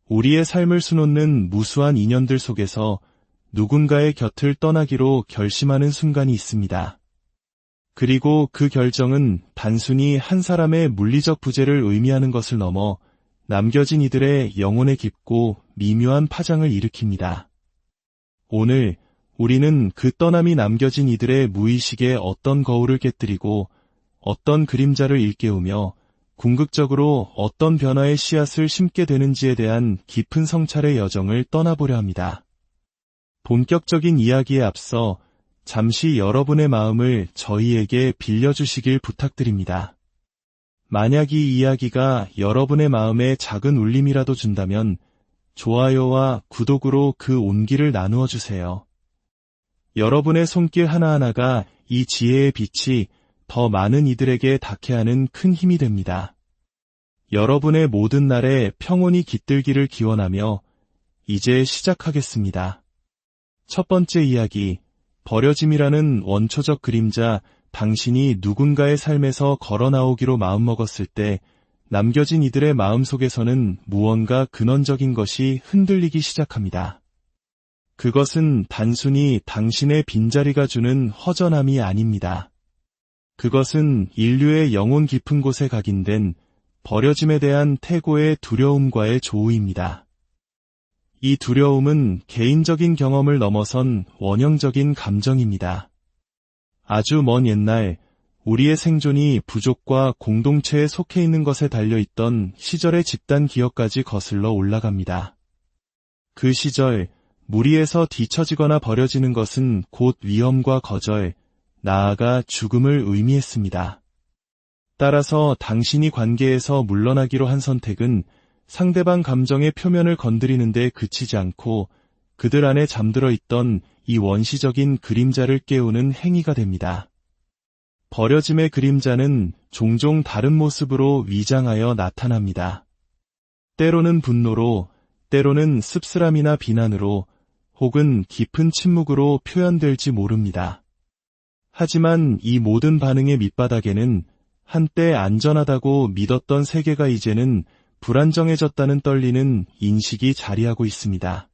우리의 삶을 수놓는 무수한 인연들 속에서 누군가의 곁을 떠나기로 결심하는 순간이 있습니다. 그리고 그 결정은 단순히 한 사람의 물리적 부재를 의미하는 것을 넘어 남겨진 이들의 영혼에 깊고 미묘한 파장을 일으킵니다. 오늘 우리는 그 떠남이 남겨진 이들의 무의식에 어떤 거울을 깨뜨리고 어떤 그림자를 일깨우며 궁극적으로 어떤 변화의 씨앗을 심게 되는지에 대한 깊은 성찰의 여정을 떠나보려 합니다. 본격적인 이야기에 앞서 잠시 여러분의 마음을 저희에게 빌려주시길 부탁드립니다. 만약 이 이야기가 여러분의 마음에 작은 울림이라도 준다면 좋아요와 구독으로 그 온기를 나누어 주세요. 여러분의 손길 하나하나가 이 지혜의 빛이 더 많은 이들에게 닿게 하는 큰 힘이 됩니다. 여러분의 모든 날에 평온이 깃들기를 기원하며 이제 시작하겠습니다. 첫 번째 이야기, 버려짐이라는 원초적 그림자. 당신이 누군가의 삶에서 걸어 나오기로 마음먹었을 때 남겨진 이들의 마음속에서는 무언가 근원적인 것이 흔들리기 시작합니다. 그것은 단순히 당신의 빈자리가 주는 허전함이 아닙니다. 그것은 인류의 영혼 깊은 곳에 각인된 버려짐에 대한 태고의 두려움과의 조우입니다. 이 두려움은 개인적인 경험을 넘어선 원형적인 감정입니다. 아주 먼 옛날, 우리의 생존이 부족과 공동체에 속해 있는 것에 달려있던 시절의 집단 기억까지 거슬러 올라갑니다. 그 시절, 무리에서 뒤처지거나 버려지는 것은 곧 위험과 거절, 나아가 죽음을 의미했습니다. 따라서 당신이 관계에서 물러나기로 한 선택은 상대방 감정의 표면을 건드리는 데 그치지 않고 그들 안에 잠들어 있던 이 원시적인 그림자를 깨우는 행위가 됩니다. 버려짐의 그림자는 종종 다른 모습으로 위장하여 나타납니다. 때로는 분노로, 때로는 씁쓸함이나 비난으로, 혹은 깊은 침묵으로 표현될지 모릅니다. 하지만 이 모든 반응의 밑바닥에는 한때 안전하다고 믿었던 세계가 이제는 불안정해졌다는 떨리는 인식이 자리하고 있습니다.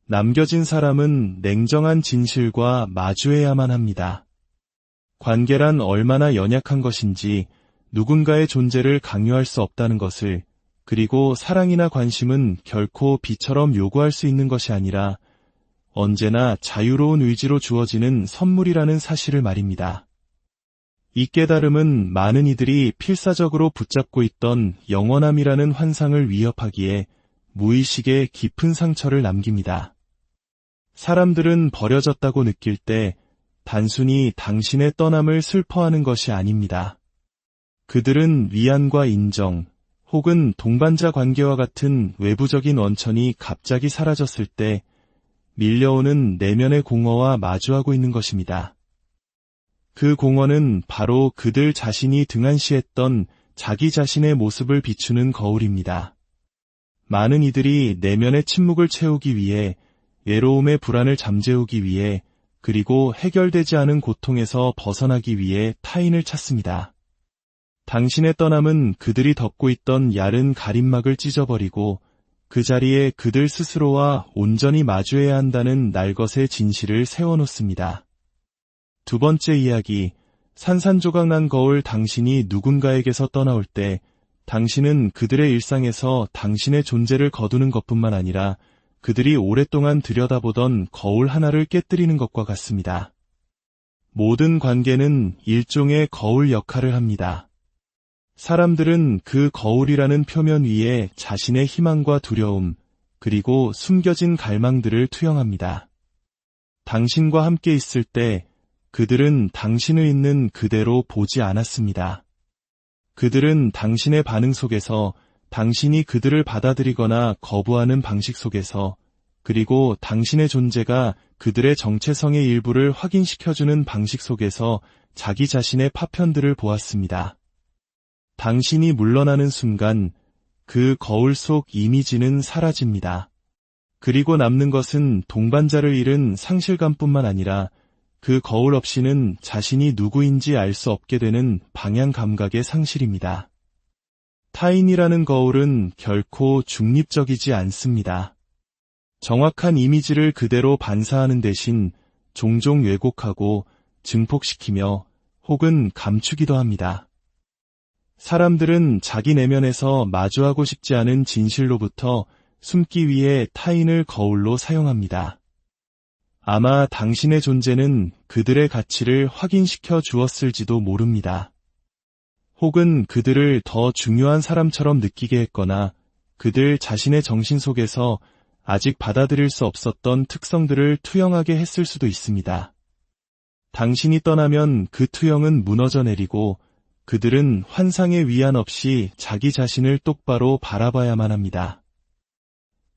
남겨진 사람은 냉정한 진실과 마주해야만 합니다. 관계란 얼마나 연약한 것인지, 누군가의 존재를 강요할 수 없다는 것을, 그리고 사랑이나 관심은 결코 비처럼 요구할 수 있는 것이 아니라 언제나 자유로운 의지로 주어지는 선물이라는 사실을 말입니다. 이 깨달음은 많은 이들이 필사적으로 붙잡고 있던 영원함이라는 환상을 위협하기에 무의식에 깊은 상처를 남깁니다. 사람들은 버려졌다고 느낄 때 단순히 당신의 떠남을 슬퍼하는 것이 아닙니다. 그들은 위안과 인정, 혹은 동반자 관계와 같은 외부적인 원천이 갑자기 사라졌을 때 밀려오는 내면의 공허와 마주하고 있는 것입니다. 그 공허는 바로 그들 자신이 등한시했던 자기 자신의 모습을 비추는 거울입니다. 많은 이들이 내면의 침묵을 채우기 위해, 외로움의 불안을 잠재우기 위해, 그리고 해결되지 않은 고통에서 벗어나기 위해 타인을 찾습니다. 당신의 떠남은 그들이 덮고 있던 야른 가림막을 찢어버리고 그 자리에 그들 스스로와 온전히 마주해야 한다는 날것의 진실을 세워놓습니다. 두 번째 이야기, 산산조각난 거울. 당신이 누군가에게서 떠나올 때 당신은 그들의 일상에서 당신의 존재를 거두는 것뿐만 아니라 그들이 오랫동안 들여다보던 거울 하나를 깨뜨리는 것과 같습니다. 모든 관계는 일종의 거울 역할을 합니다. 사람들은 그 거울이라는 표면 위에 자신의 희망과 두려움, 그리고 숨겨진 갈망들을 투영합니다. 당신과 함께 있을 때 그들은 당신을 있는 그대로 보지 않았습니다. 그들은 당신의 반응 속에서, 당신이 그들을 받아들이거나 거부하는 방식 속에서, 그리고 당신의 존재가 그들의 정체성의 일부를 확인시켜주는 방식 속에서 자기 자신의 파편들을 보았습니다. 당신이 물러나는 순간 그 거울 속 이미지는 사라집니다. 그리고 남는 것은 동반자를 잃은 상실감뿐만 아니라 그 거울 없이는 자신이 누구인지 알 수 없게 되는 방향 감각의 상실입니다. 타인이라는 거울은 결코 중립적이지 않습니다. 정확한 이미지를 그대로 반사하는 대신 종종 왜곡하고 증폭시키며 혹은 감추기도 합니다. 사람들은 자기 내면에서 마주하고 싶지 않은 진실로부터 숨기 위해 타인을 거울로 사용합니다. 아마 당신의 존재는 그들의 가치를 확인시켜 주었을지도 모릅니다. 혹은 그들을 더 중요한 사람처럼 느끼게 했거나 그들 자신의 정신 속에서 아직 받아들일 수 없었던 특성들을 투영하게 했을 수도 있습니다. 당신이 떠나면 그 투영은 무너져 내리고 그들은 환상에 위안 없이 자기 자신을 똑바로 바라봐야만 합니다.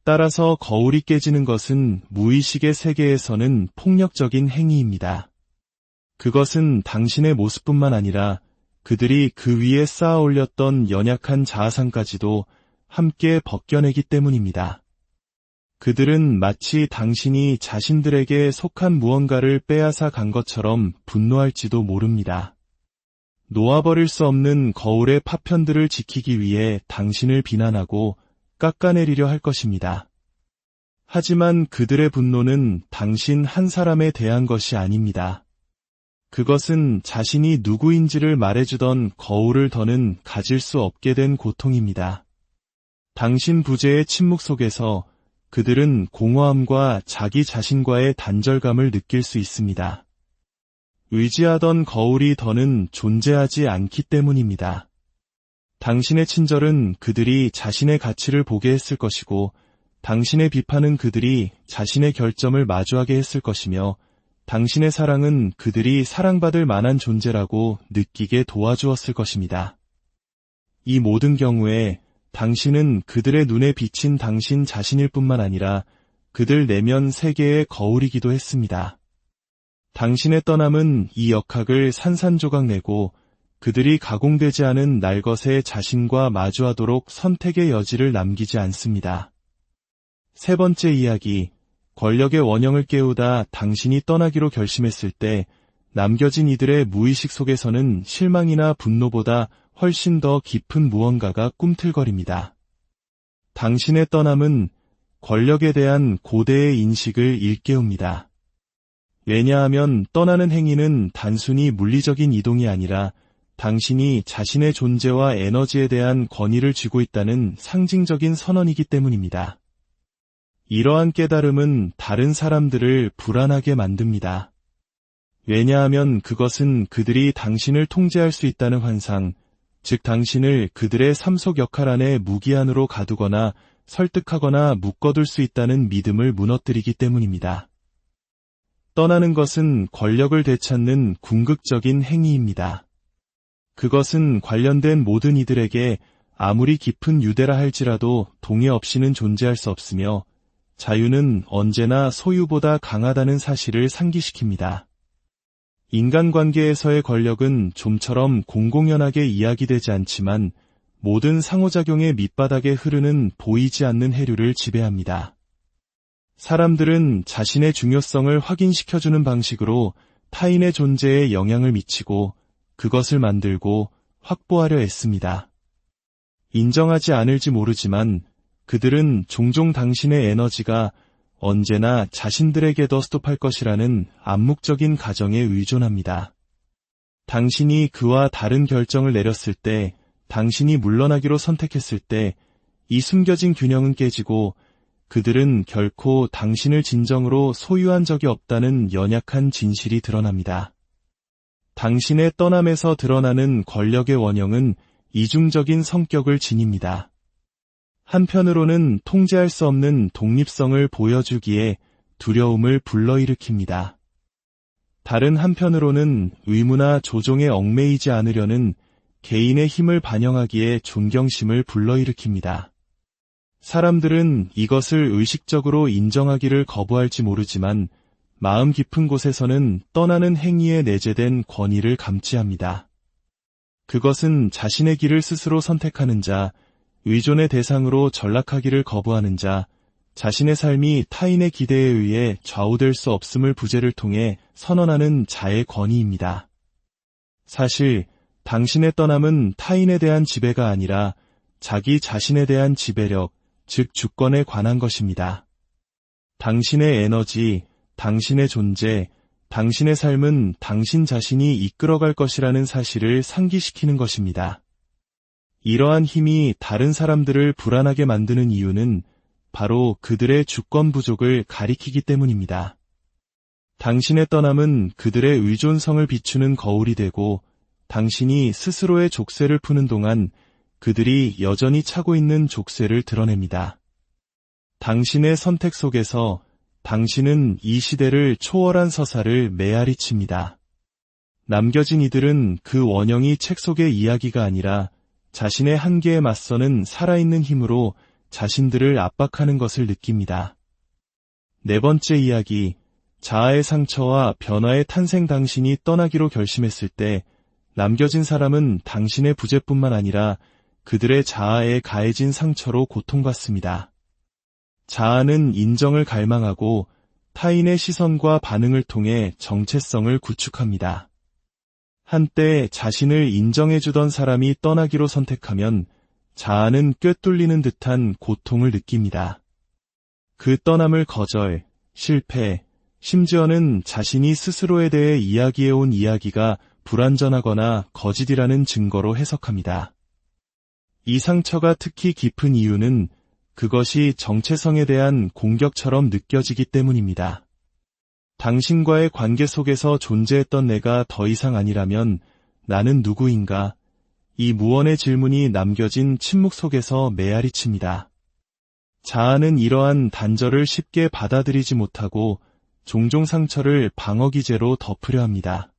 따라서 거울이 깨지는 것은 무의식의 세계에서는 폭력적인 행위입니다. 그것은 당신의 모습뿐만 아니라 그들이 그 위에 쌓아 올렸던 연약한 자아상까지도 함께 벗겨내기 때문입니다. 그들은 마치 당신이 자신들에게 속한 무언가를 빼앗아 간 것처럼 분노할지도 모릅니다. 놓아버릴 수 없는 거울의 파편들을 지키기 위해 당신을 비난하고 깎아내리려 할 것입니다. 하지만 그들의 분노는 당신 한 사람에 대한 것이 아닙니다. 그것은 자신이 누구인지를 말해주던 거울을 더는 가질 수 없게 된 고통입니다. 당신 부재의 침묵 속에서 그들은 공허함과 자기 자신과의 단절감을 느낄 수 있습니다. 의지하던 거울이 더는 존재하지 않기 때문입니다. 당신의 친절은 그들이 자신의 가치를 보게 했을 것이고 당신의 비판은 그들이 자신의 결점을 마주하게 했을 것이며 당신의 사랑은 그들이 사랑받을 만한 존재라고 느끼게 도와주었을 것입니다. 이 모든 경우에 당신은 그들의 눈에 비친 당신 자신일 뿐만 아니라 그들 내면 세계의 거울이기도 했습니다. 당신의 떠남은 이 역학을 산산조각 내고 그들이 가공되지 않은 날것의 자신과 마주하도록 선택의 여지를 남기지 않습니다. 세 번째 이야기, 권력의 원형을 깨우다 당신이 떠나기로 결심했을 때 남겨진 이들의 무의식 속에서는 실망이나 분노보다 훨씬 더 깊은 무언가가 꿈틀거립니다. 당신의 떠남은 권력에 대한 고대의 인식을 일깨웁니다. 왜냐하면 떠나는 행위는 단순히 물리적인 이동이 아니라 당신이 자신의 존재와 에너지에 대한 권위를 쥐고 있다는 상징적인 선언이기 때문입니다. 이러한 깨달음은 다른 사람들을 불안하게 만듭니다. 왜냐하면 그것은 그들이 당신을 통제할 수 있다는 환상, 즉 당신을 그들의 삶 속 역할 안에 무기한으로 가두거나 설득하거나 묶어둘 수 있다는 믿음을 무너뜨리기 때문입니다. 떠나는 것은 권력을 되찾는 궁극적인 행위입니다. 그것은 관련된 모든 이들에게 아무리 깊은 유대라 할지라도 동의 없이는 존재할 수 없으며 자유는 언제나 소유보다 강하다는 사실을 상기시킵니다. 인간관계에서의 권력은 좀처럼 공공연하게 이야기되지 않지만 모든 상호작용의 밑바닥에 흐르는 보이지 않는 해류를 지배합니다. 사람들은 자신의 중요성을 확인시켜주는 방식으로 타인의 존재에 영향을 미치고 그것을 만들고 확보하려 애씁니다. 인정하지 않을지 모르지만 그들은 종종 당신의 에너지가 언제나 자신들에게 더 스톱할 것이라는 암묵적인 가정에 의존합니다. 당신이 그와 다른 결정을 내렸을 때, 당신이 물러나기로 선택했을 때, 이 숨겨진 균형은 깨지고 그들은 결코 당신을 진정으로 소유한 적이 없다는 연약한 진실이 드러납니다. 당신의 떠남에서 드러나는 권력의 원형은 이중적인 성격을 지닙니다. 한편으로는 통제할 수 없는 독립성을 보여주기에 두려움을 불러일으킵니다. 다른 한편으로는 의무나 조종에 얽매이지 않으려는 개인의 힘을 반영하기에 존경심을 불러일으킵니다. 사람들은 이것을 의식적으로 인정하기를 거부할지 모르지만 마음 깊은 곳에서는 떠나는 행위에 내재된 권위를 감지합니다. 그것은 자신의 길을 스스로 선택하는 자, 의존의 대상으로 전락하기를 거부하는 자, 자신의 삶이 타인의 기대에 의해 좌우될 수 없음을 부재를 통해 선언하는 자의 권위입니다. 사실 당신의 떠남은 타인에 대한 지배가 아니라 자기 자신에 대한 지배력, 즉 주권에 관한 것입니다. 당신의 에너지, 당신의 존재, 당신의 삶은 당신 자신이 이끌어갈 것이라는 사실을 상기시키는 것입니다. 이러한 힘이 다른 사람들을 불안하게 만드는 이유는 바로 그들의 주권 부족을 가리키기 때문입니다. 당신의 떠남은 그들의 의존성을 비추는 거울이 되고 당신이 스스로의 족쇄를 푸는 동안 그들이 여전히 차고 있는 족쇄를 드러냅니다. 당신의 선택 속에서 당신은 이 시대를 초월한 서사를 메아리 칩니다. 남겨진 이들은 그 원형이 책 속의 이야기가 아니라 자신의 한계에 맞서는 살아있는 힘으로 자신들을 압박하는 것을 느낍니다. 네 번째 이야기, 자아의 상처와 변화의 탄생. 당신이 떠나기로 결심했을 때 남겨진 사람은 당신의 부재뿐만 아니라 그들의 자아에 가해진 상처로 고통받습니다. 자아는 인정을 갈망하고 타인의 시선과 반응을 통해 정체성을 구축합니다. 한때 자신을 인정해주던 사람이 떠나기로 선택하면 자아는 꿰뚫리는 듯한 고통을 느낍니다. 그 떠남을 거절, 실패, 심지어는 자신이 스스로에 대해 이야기해온 이야기가 불완전하거나 거짓이라는 증거로 해석합니다. 이 상처가 특히 깊은 이유는 그것이 정체성에 대한 공격처럼 느껴지기 때문입니다. 당신과의 관계 속에서 존재했던 내가 더 이상 아니라면 나는 누구인가? 이 무언의 질문이 남겨진 침묵 속에서 메아리 칩니다. 자아는 이러한 단절을 쉽게 받아들이지 못하고 종종 상처를 방어기제로 덮으려 합니다.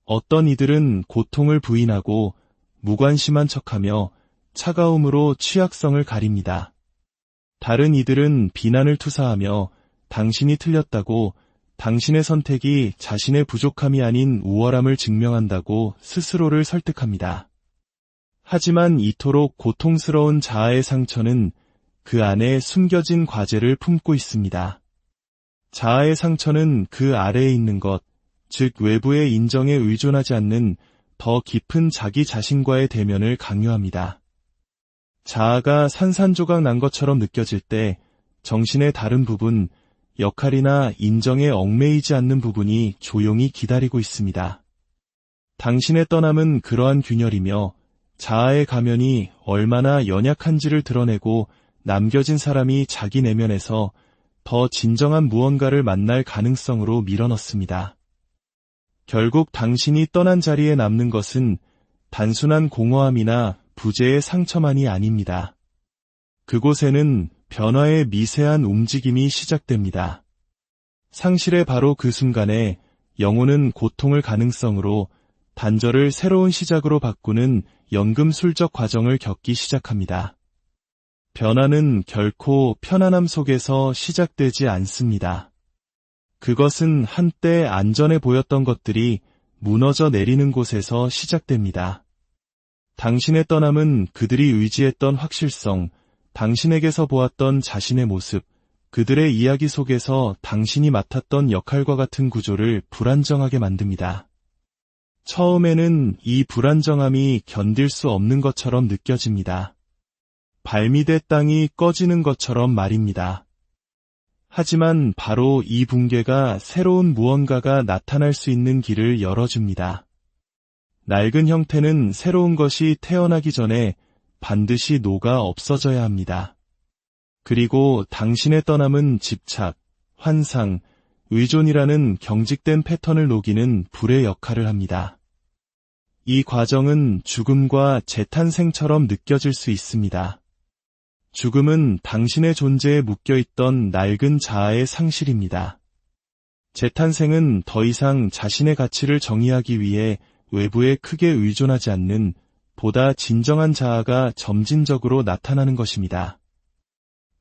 어떤 이들은 고통을 부인하고 무관심한 척하며 차가움으로 취약성을 가립니다. 다른 이들은 비난을 투사하며 당신이 틀렸다고, 당신의 선택이 자신의 부족함이 아닌 우월함을 증명한다고 스스로를 설득합니다. 하지만 이토록 고통스러운 자아의 상처는 그 안에 숨겨진 과제를 품고 있습니다. 자아의 상처는 그 아래에 있는 것, 즉 외부의 인정에 의존하지 않는 더 깊은 자기 자신과의 대면을 강요합니다. 자아가 산산조각 난 것처럼 느껴질 때 정신의 다른 부분, 역할이나 인정에 얽매이지 않는 부분이 조용히 기다리고 있습니다. 당신의 떠남은 그러한 균열이며 자아의 가면이 얼마나 연약한지를 드러내고 남겨진 사람이 자기 내면에서 더 진정한 무언가를 만날 가능성으로 밀어넣습니다. 결국 당신이 떠난 자리에 남는 것은 단순한 공허함이나 부재의 상처만이 아닙니다. 그곳에는 변화의 미세한 움직임이 시작됩니다. 상실의 바로 그 순간에 영혼은 고통을 가능성으로, 단절을 새로운 시작으로 바꾸는 연금술적 과정을 겪기 시작합니다. 변화는 결코 편안함 속에서 시작되지 않습니다. 그것은 한때 안전해 보였던 것들이 무너져 내리는 곳에서 시작됩니다. 당신의 떠남은 그들이 의지했던 확실성, 당신에게서 보았던 자신의 모습, 그들의 이야기 속에서 당신이 맡았던 역할과 같은 구조를 불안정하게 만듭니다. 처음에는 이 불안정함이 견딜 수 없는 것처럼 느껴집니다. 발밑의 땅이 꺼지는 것처럼 말입니다. 하지만 바로 이 붕괴가 새로운 무언가가 나타날 수 있는 길을 열어줍니다. 낡은 형태는 새로운 것이 태어나기 전에 반드시 녹아 없어져야 합니다. 그리고 당신의 떠남은 집착, 환상, 의존이라는 경직된 패턴을 녹이는 불의 역할을 합니다. 이 과정은 죽음과 재탄생처럼 느껴질 수 있습니다. 죽음은 당신의 존재에 묶여있던 낡은 자아의 상실입니다. 재탄생은 더 이상 자신의 가치를 정의하기 위해 외부에 크게 의존하지 않는 보다 진정한 자아가 점진적으로 나타나는 것입니다.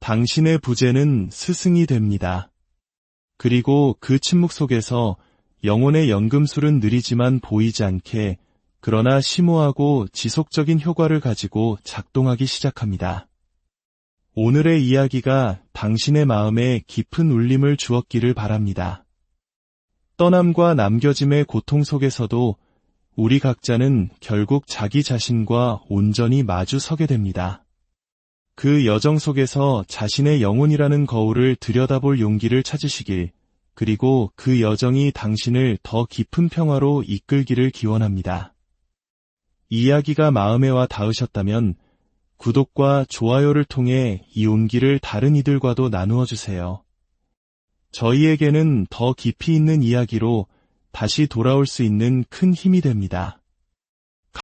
당신의 부재는 스승이 됩니다. 그리고 그 침묵 속에서 영혼의 연금술은 느리지만 보이지 않게, 그러나 심오하고 지속적인 효과를 가지고 작동하기 시작합니다. 오늘의 이야기가 당신의 마음에 깊은 울림을 주었기를 바랍니다. 떠남과 남겨짐의 고통 속에서도 우리 각자는 결국 자기 자신과 온전히 마주 서게 됩니다. 그 여정 속에서 자신의 영혼이라는 거울을 들여다볼 용기를 찾으시길, 그리고 그 여정이 당신을 더 깊은 평화로 이끌기를 기원합니다. 이야기가 마음에 와 닿으셨다면 구독과 좋아요를 통해 이 온기를 다른 이들과도 나누어 주세요. 저희에게는 더 깊이 있는 이야기로 다시 돌아올 수 있는 큰 힘이 됩니다.